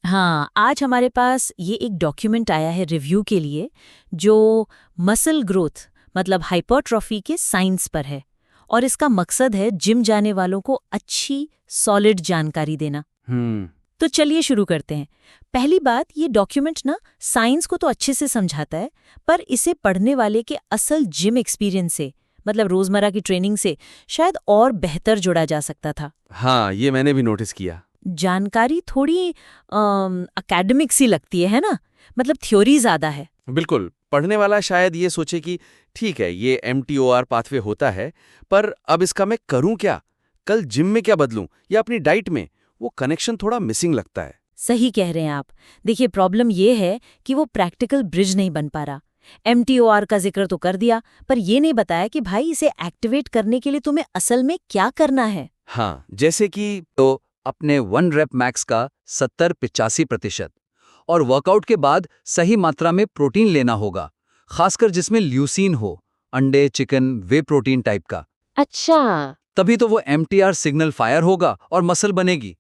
हाँ, आज हमारे पास ये एक डॉक्यूमेंट आया है रिव्यू के लिए जो मसल ग्रोथ मतलब हाइपरट्रॉफी के साइंस पर है और इसका मकसद है जिम जाने वालों को अच्छी सॉलिड जानकारी देना। तो चलिए शुरू करते हैं। पहली बात, ये डॉक्यूमेंट ना साइंस को तो अच्छे से समझाता है, पर इसे पढ़ने वाले के असल जिम एक्सपीरियंस से मतलब रोजमर्रा की ट्रेनिंग से शायद और बेहतर जुड़ा जा सकता था। हाँ, ये मैंने भी नोटिस किया। जानकारी थोड़ी एकेडमिक सी लगती है ना, मतलब थ्योरी ज्यादा है। बिल्कुल, पढ़ने वाला शायद ये सोचे कि ठीक है, ये MTOR पाथवे होता है, पर अब इसका मैं करूं क्या? कल जिम में क्या बदलूं या अपनी डाइट में? वो कनेक्शन थोड़ा मिसिंग लगता है। सही कह रहे हैं आप। देखिए, प्रॉब्लम ये है कि वो प्रैक्टिकल ब्रिज नहीं बन पा रहा। MTOR का जिक्र तो कर दिया, पर ये नहीं बताया कि भाई इसे एक्टिवेट करने के लिए तुम्हें असल में क्या करना है। हाँ, जैसे कि तो अपने 1 रेप मैक्स का 70-85% और वर्कआउट के बाद सही मात्रा में प्रोटीन लेना होगा, खासकर जिसमें ल्यूसीन हो, अंडे, चिकन, वे प्रोटीन टाइप का। अच्छा। तभी तो वो MTR सिग्नल फायर होगा और मसल बनेगी।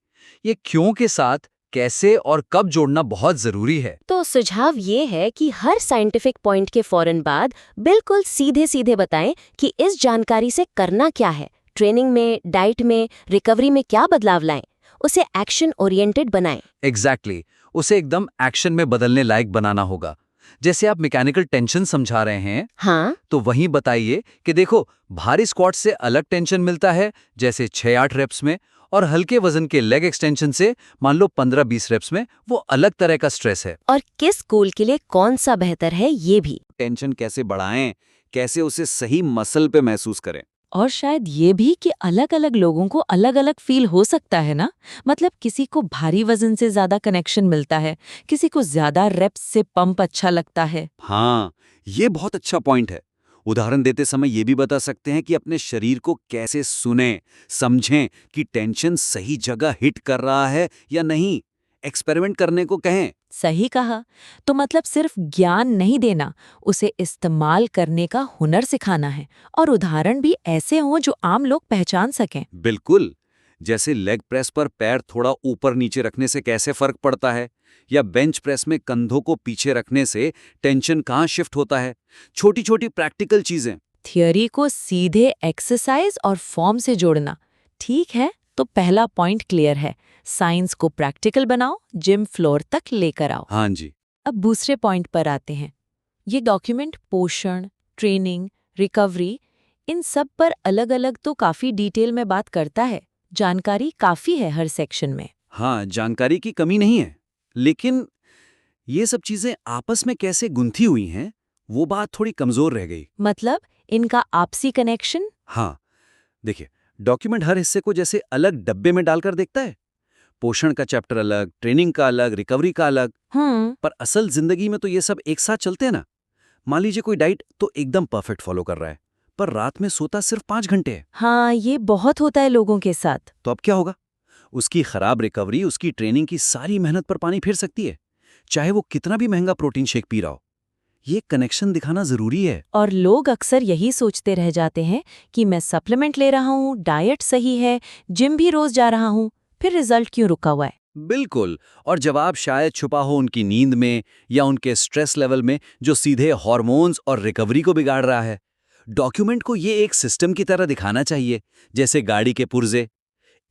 ये क्यों के साथ कैसे और कब जोड़ना बहुत जरूरी है। तो सुझाव ये है कि हर साइंटिफिक पॉइंट के फौरन बाद बिल्कुल सीधे सीधे बताएं कि इस जानकारी से करना क्या है, ट्रेनिंग में, डाइट में, रिकवरी में क्या बदलाव लाएं। उसे एक्शन ओरिएंटेड बनाएं। एग्जैक्टली, उसे एकदम एक्शन में बदलने लायक बनाना होगा। जैसे आप मैकेनिकल टेंशन समझा रहे हैं, हाँ, तो वहीं बताइए कि देखो, भारी स्क्वाट से अलग टेंशन मिलता है, जैसे 6-8 रेप्स में, और हल्के वजन के लेग एक्सटेंशन से मान लो 15-20 रेप्स में, वो अलग तरह का स्ट्रेस है। और किस गोल के लिए कौन सा बेहतर है ये भी। टेंशन कैसे बढ़ाएं, कैसे उसे सही मसल पे महसूस करें। और शायद ये भी कि अलग अलग लोगों को अलग अलग फील हो सकता है ना। मतलब किसी को भारी वजन से ज्यादा कनेक्शन मिलता है, किसी को ज्यादा रेप्स से पंप अच्छा लगता है। हाँ, ये बहुत अच्छा पॉइंट है। उदाहरण देते समय ये भी बता सकते हैं कि अपने शरीर को कैसे सुनें, समझें कि टेंशन सही जगह हिट कर रहा है या नहीं। एक्सपेरिमेंट करने को कहें। सही कहा। तो मतलब सिर्फ ज्ञान नहीं देना, उसे इस्तेमाल करने का हुनर सिखाना है और उदाहरण भी ऐसे हों जो आम लोग पहचान सकें। बिल्कुल, जैसे लेग प्रेस पर पैर थोड़ा ऊपर नीचे रखने से कैसे फर्क पड़ता है, या बेंच प्रेस में कंधों को पीछे रखने से टेंशन कहाँ शिफ्ट होता है। छोटी छोटी प्रैक्टिकल चीजें। थियोरी को सीधे एक्सरसाइज और फॉर्म से जोड़ना। ठीक है, तो पहला पॉइंट क्लियर है। साइंस को प्रैक्टिकल बनाओ, जिम फ्लोर तक लेकर आओ। हाँ जी। अब दूसरे पॉइंट पर आते हैं। ये डॉक्यूमेंट पोषण, ट्रेनिंग, रिकवरी, इन सब पर अलग अलग तो काफी डिटेल में बात करता है। जानकारी काफी है हर सेक्शन में। हाँ, जानकारी की कमी नहीं है, लेकिन ये सब चीजें आपस में कैसे गुंथी हुई हैं, वो बात थोड़ी कमजोर रह गई। मतलब इनका आपसी कनेक्शन। हाँ, देखिए, डॉक्यूमेंट हर हिस्से को जैसे अलग डब्बे में डालकर देखता है। पोषण का चैप्टर अलग, ट्रेनिंग का अलग, रिकवरी का अलग। पर असल जिंदगी में तो ये सब एक साथ चलते हैं ना। मान लीजिए कोई डाइट तो एकदम परफेक्ट फॉलो कर रहा है, पर रात में सोता सिर्फ 5 घंटे है। हाँ, ये बहुत होता है लोगों के साथ। तो अब क्या होगा? उसकी खराब रिकवरी उसकी ट्रेनिंग की सारी मेहनत पर पानी फेर सकती है, चाहे वो कितना भी महंगा प्रोटीन शेक पी रहा हो। ये कनेक्शन दिखाना जरूरी है। और लोग अक्सर यही सोचते रह जाते हैं कि मैं सप्लीमेंट ले रहा हूँ, डाइट सही है, जिम भी रोज जा रहा हूँ, फिर रिजल्ट क्यों रुका हुआ है? बिल्कुल, और जवाब शायद छुपा हो उनकी नींद में या उनके स्ट्रेस लेवल में, जो सीधे हार्मोन्स और रिकवरी को बिगाड़ रहा है। डॉक्यूमेंट को ये एक सिस्टम की तरह दिखाना चाहिए, जैसे गाड़ी के पुर्जे।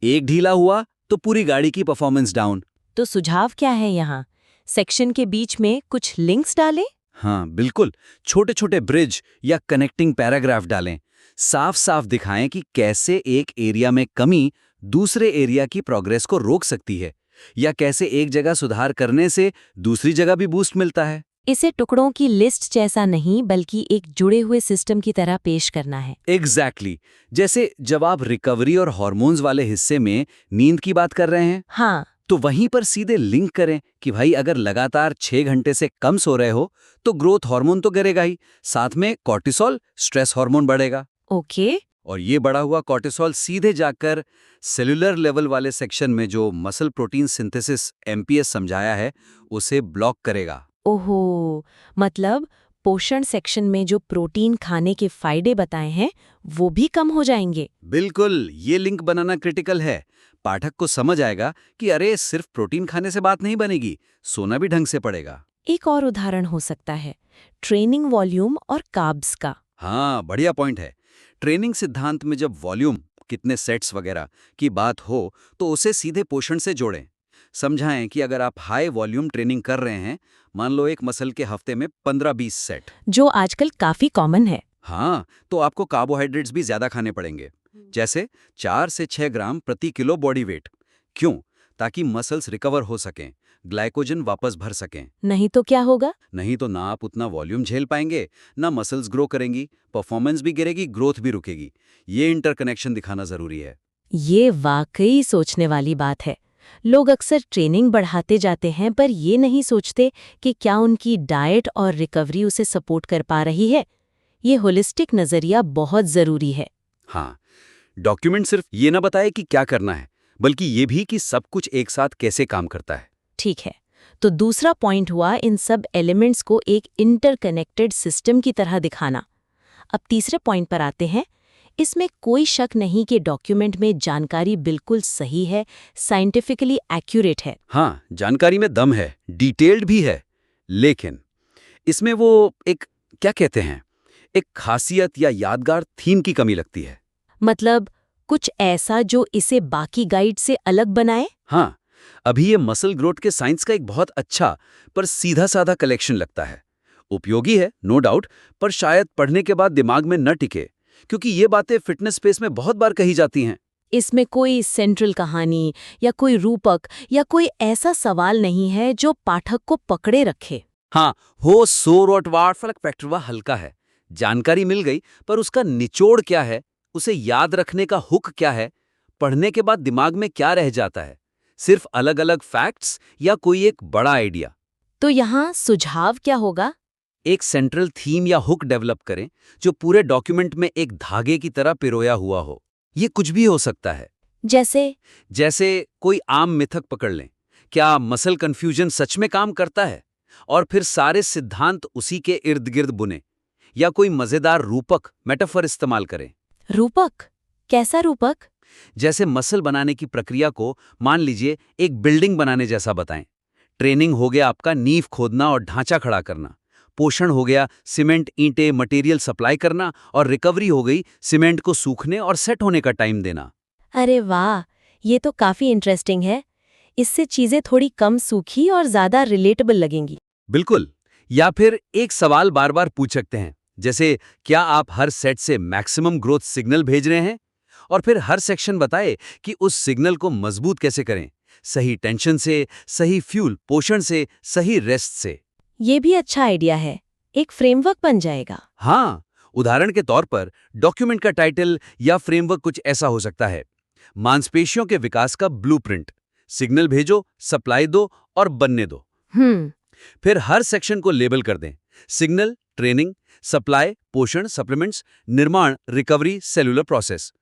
एक ढीला हुआ तो पूरी गाड़ी की परफॉर्मेंस डाउन। तो सुझाव क्या है यहाँ? सेक्शन के बीच में कुछ लिंक्स डालें? हाँ बिल्कुल, छोटे छोटे ब्रिज या कनेक्टिंग पैराग्राफ डालें। साफ साफ दिखाएं कि कैसे एक एरिया में कमी दूसरे एरिया की प्रोग्रेस को रोक सकती है, या कैसे एक जगह सुधार करने से दूसरी जगह भी बूस्ट मिलता है। इसे टुकड़ों की लिस्ट जैसा नहीं, बल्कि एक जुड़े हुए सिस्टम की तरह पेश करना है। एग्जैक्टली, जैसे जब आप रिकवरी और हार्मोन्स वाले हिस्से में नींद की बात कर रहे हैं, हाँ, तो वहीं पर सीधे लिंक करें कि भाई अगर लगातार 6 घंटे से कम सो रहे हो तो ग्रोथ हार्मोन तो गिरेगा ही, साथ में कॉर्टिसोल स्ट्रेस हार्मोन बढ़ेगा। ओके। और ये बढ़ा हुआ कॉर्टिसोल सीधे जाकर सेलुलर लेवल वाले सेक्शन में जो मसल प्रोटीन सिंथेसिस MPS समझाया है उसे ब्लॉक करेगा। ओहो, मतलब पोषण सेक्शन में जो प्रोटीन खाने के फायदे बताए हैं वो भी कम हो जाएंगे। बिल्कुल, ये लिंक बनाना क्रिटिकल है। पाठक को समझ आएगा कि अरे सिर्फ प्रोटीन खाने से बात नहीं बनेगी, सोना भी ढंग से पड़ेगा। एक और उदाहरण हो सकता है ट्रेनिंग वॉल्यूम और कार्ब्स का। हाँ, बढ़िया पॉइंट है। ट्रेनिंग सिद्धांत में जब वॉल्यूम, कितने सेट्स वगैरह की बात हो तो उसे सीधे पोषण से जोड़ें। समझाएं कि अगर आप हाई वॉल्यूम ट्रेनिंग कर रहे हैं, मान लो एक मसल के हफ्ते में 15-20 सेट, जो आजकल काफी कॉमन है। हाँ, तो आपको कार्बोहाइड्रेट्स भी ज्यादा खाने पड़ेंगे, जैसे 4 से 6 ग्राम प्रति किलो बॉडी वेट। क्यों? ताकि मसल्स रिकवर हो सकें, ग्लाइकोजन वापस भर सकें। नहीं तो क्या होगा? नहीं तो ना आप उतना वॉल्यूम झेल पाएंगे, ना मसल्स ग्रो करेंगी, परफॉर्मेंस भी गिरेगी, ग्रोथ भी रुकेगी। ये इंटरकनेक्शन दिखाना जरूरी है। ये वाकई सोचने वाली बात है। लोग अक्सर ट्रेनिंग बढ़ाते जाते हैं पर ये नहीं सोचते कि क्या उनकी डाइट और रिकवरी उसे सपोर्ट कर पा रही है। ये होलिस्टिक नजरिया बहुत जरूरी है। हाँ, डॉक्यूमेंट सिर्फ ये ना बताए कि क्या करना है, बल्कि ये भी कि सब कुछ एक साथ कैसे काम करता है। ठीक है, तो दूसरा पॉइंट हुआ इन सब एलिमेंट्स को एक इंटरकनेक्टेड सिस्टम की तरह दिखाना। अब तीसरे पॉइंट पर आते हैं। इसमें कोई शक नहीं कि डॉक्यूमेंट में जानकारी बिल्कुल सही है, साइंटिफिकली एक्यूरेट है। हाँ, जानकारी में दम है, डिटेल्ड भी है, लेकिन इसमें वो एक क्या कहते हैं, एक खासियत या यादगार थीम की कमी लगती है। मतलब कुछ ऐसा जो इसे बाकी गाइड से अलग बनाए। हाँ, अभी ये मसल ग्रोथ के साइंस का एक बहुत अच्छा पर सीधा-साधा कलेक्शन लगता है। उपयोगी है, नो डाउट, पर शायद पढ़ने के बाद दिमाग में न टिके, क्योंकि ये बातें फिटनेस स्पेस में बहुत बार कही जाती हैं। इसमें कोई सेंट्रल कहानी या कोई रूपक या कोई ऐसा सवाल नहीं है जो पाठक को पकड़े रखे। हाँ, हो सो रोटवार फलक फैक्टरवा हल्का है। जानकारी मिल गई, पर उसका निचोड़ क्या है, उसे याद रखने का हुक क्या है, पढ़ने के बाद दिमाग में क्या रह जाता है, सिर्फ अलग-अलग फैक्ट्स या कोई एक बड़ा आइडिया। तो यहाँ सुझाव क्या होगा? एक सेंट्रल थीम या हुक डेवलप करें जो पूरे डॉक्यूमेंट में एक धागे की तरह पिरोया हुआ हो। ये कुछ भी हो सकता है। जैसे कोई आम मिथक पकड़ लें, क्या मसल कंफ्यूजन सच में काम करता है, और फिर सारे सिद्धांत उसी के इर्द गिर्द बुने। या कोई मजेदार रूपक, मेटाफर इस्तेमाल करें। रूपक? कैसा रूपक? जैसे मसल बनाने की प्रक्रिया को मान लीजिए एक बिल्डिंग बनाने जैसा बताएं। ट्रेनिंग हो गया आपका नींव खोदना और ढांचा खड़ा करना, पोषण हो गया सीमेंट, ईंटें, मटेरियल सप्लाई करना, और रिकवरी हो गई सीमेंट को सूखने और सेट होने का टाइम देना। अरे वाह, ये तो काफी इंटरेस्टिंग है। इससे चीजें थोड़ी कम सूखी और ज्यादा रिलेटेबल लगेंगी। बिल्कुल। या फिर एक सवाल बार बार पूछ सकते हैं, जैसे क्या आप हर सेट से मैक्सिमम ग्रोथ सिग्नल भेज रहे हैं, और फिर हर सेक्शन बताए कि उस सिग्नल को मजबूत कैसे करें, सही टेंशन से, सही फ्यूल पोषण से, सही रेस्ट से। ये भी अच्छा आइडिया है, एक फ्रेमवर्क बन जाएगा। हाँ, उदाहरण के तौर पर डॉक्यूमेंट का टाइटल या फ्रेमवर्क कुछ ऐसा हो सकता है, मांसपेशियों के विकास का ब्लूप्रिंट, सिग्नल भेजो, सप्लाई दो और बनने दो। फिर हर सेक्शन को लेबल कर दें, सिग्नल, ट्रेनिंग, सप्लाई, पोषण, सप्लीमेंट्स, निर्माण, रिकवरी, सेलुलर प्रोसेस।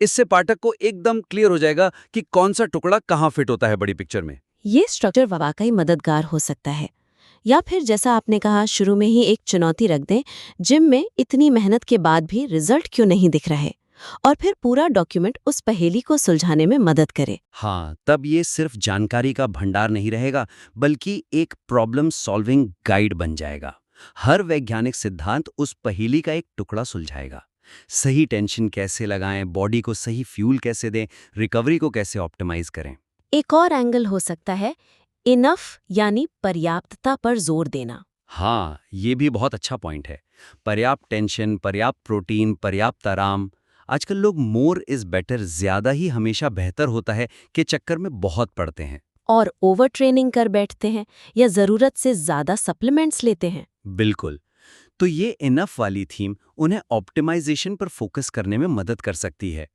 इससे पाठक को एकदम क्लियर हो जाएगा कि कौन सा टुकड़ा कहाँ फिट होता है बड़ी पिक्चर में। ये स्ट्रक्चर वाकई मददगार हो सकता है। या फिर जैसा आपने कहा, शुरू में ही एक चुनौती रख दें, जिम में इतनी मेहनत के बाद भी रिजल्ट क्यों नहीं दिख रहे, और फिर पूरा डॉक्यूमेंट उस पहेली को सुलझाने में मदद करे। हाँ, तब ये सिर्फ जानकारी का भंडार नहीं रहेगा, बल्कि एक प्रॉब्लम सॉल्विंग गाइड बन जाएगा। हर वैज्ञानिक सिद्धांत उस पहेली का एक टुकड़ा सुलझाएगा। सही टेंशन कैसे लगाएं, बॉडी को सही फ्यूल कैसे दें, रिकवरी को कैसे ऑप्टिमाइज करें। एक और एंगल हो सकता है इनफ यानी पर्याप्तता पर जोर देना। हाँ, ये भी बहुत अच्छा पॉइंट है। पर्याप्त टेंशन, पर्याप्त प्रोटीन, पर्याप्त आराम। आजकल लोग मोर इज बेटर, ज्यादा ही हमेशा बेहतर होता है के चक्कर में बहुत पड़ते हैं और ओवर ट्रेनिंग कर बैठते हैं या जरूरत से ज्यादा सप्लीमेंट्स लेते हैं। बिल्कुल। तो ये इनफ वाली थीम उन्हें ऑप्टिमाइजेशन पर फोकस करने में मदद कर सकती है।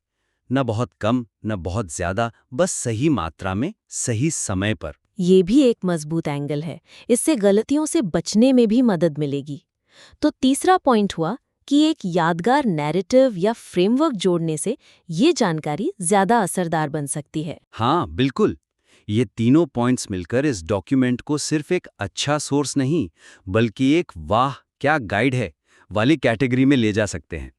न बहुत कम, न बहुत ज्यादा, बस सही मात्रा में, सही समय पर। ये भी एक मजबूत एंगल है। इससे गलतियों से बचने में भी मदद मिलेगी। तो तीसरा पॉइंट हुआ कि एक यादगार नैरेटिव या फ्रेमवर्क जोड़ने से ये जानकारी ज्यादा असरदार बन सकती है। हाँ, बिल्कुल। ये तीनों पॉइंट्स मिलकर इस डॉक्यूमेंट को सिर्फ एक अच्छा सोर्स नहीं, बल्कि एक वाह क्या गाइड है वाली कैटेगरी में ले जा सकते हैं।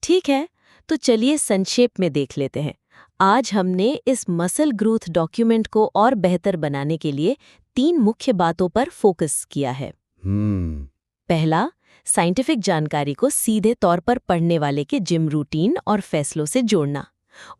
ठीक है, तो चलिए संक्षेप में देख लेते हैं। आज हमने इस मसल ग्रोथ डॉक्यूमेंट को और बेहतर बनाने के लिए 3 मुख्य बातों पर फोकस किया है। पहला, साइंटिफिक जानकारी को सीधे तौर पर पढ़ने वाले के जिम रूटीन और फैसलों से जोड़ना,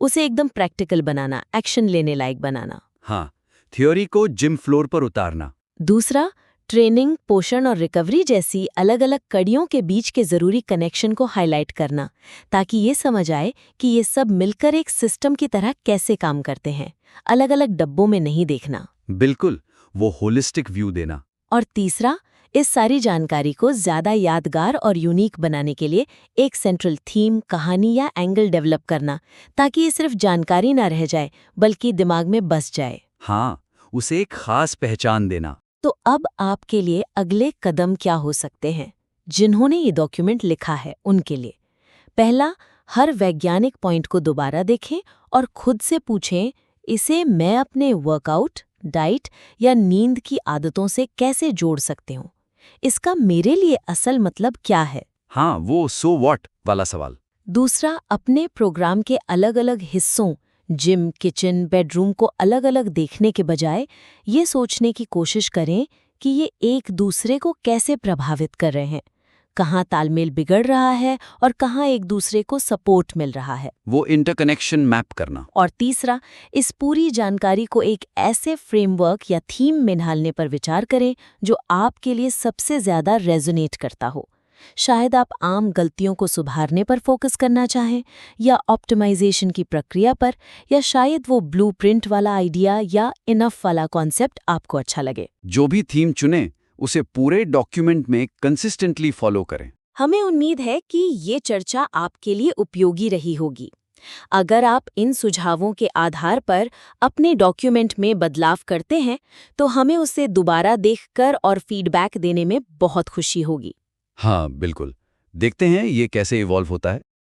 उसे एकदम प्रैक्टिकल बनाना, एक्शन लेने लायक बनाना। हाँ, थ्योरी को जिम फ्लोर पर उतारना। दूसरा, ट्रेनिंग, पोषण और रिकवरी जैसी अलग अलग कड़ियों के बीच के जरूरी कनेक्शन को हाईलाइट करना, ताकि ये समझ आए कि ये सब मिलकर एक सिस्टम की तरह कैसे काम करते हैं, अलग अलग डब्बों में नहीं देखना। बिल्कुल, वो होलिस्टिक व्यू देना। और तीसरा, इस सारी जानकारी को ज्यादा यादगार और यूनिक बनाने के लिए एक सेंट्रल थीम, कहानी या एंगल डेवलप करना, ताकि ये सिर्फ जानकारी ना रह जाए बल्कि दिमाग में बस जाए। हाँ, उसे एक खास पहचान देना। तो अब आपके लिए अगले कदम क्या हो सकते हैं जिन्होंने ये डॉक्यूमेंट लिखा है उनके लिए? पहला, हर वैज्ञानिक पॉइंट को दोबारा देखें और खुद से पूछें, इसे मैं अपने वर्कआउट, डाइट या नींद की आदतों से कैसे जोड़ सकती हूँ? इसका मेरे लिए असल मतलब क्या है? हाँ, वो सो व्हाट वाला सवाल। दूसरा, अपने प्रोग्राम के अलग अलग हिस्सों, जिम, किचन, बेडरूम को अलग अलग देखने के बजाय ये सोचने की कोशिश करें कि ये एक दूसरे को कैसे प्रभावित कर रहे हैं, कहाँ तालमेल बिगड़ रहा है और कहाँ एक दूसरे को सपोर्ट मिल रहा है। वो इंटरकनेक्शन मैप करना। और तीसरा, इस पूरी जानकारी को एक ऐसे फ्रेमवर्क या थीम में ढालने पर विचार करें जो आपके लिए सबसे ज्यादा रेजोनेट करता हो। शायद आप आम गलतियों को सुधारने पर फोकस करना चाहें, या ऑप्टिमाइजेशन की प्रक्रिया पर, या शायद वो ब्लूप्रिंट वाला आइडिया या इनफ वाला कॉन्सेप्ट आपको अच्छा लगे। जो भी थीम चुने, उसे पूरे डॉक्यूमेंट में कंसिस्टेंटली फॉलो करें। हमें उम्मीद है कि ये चर्चा आपके लिए उपयोगी रही होगी। अगर आप इन सुझावों के आधार पर अपने डॉक्यूमेंट में बदलाव करते हैं, तो हमें उसे दोबारा देखकर और फीडबैक देने में बहुत खुशी होगी। हाँ, बिल्कुल। देखते हैं ये कैसे इवॉल्व होता है।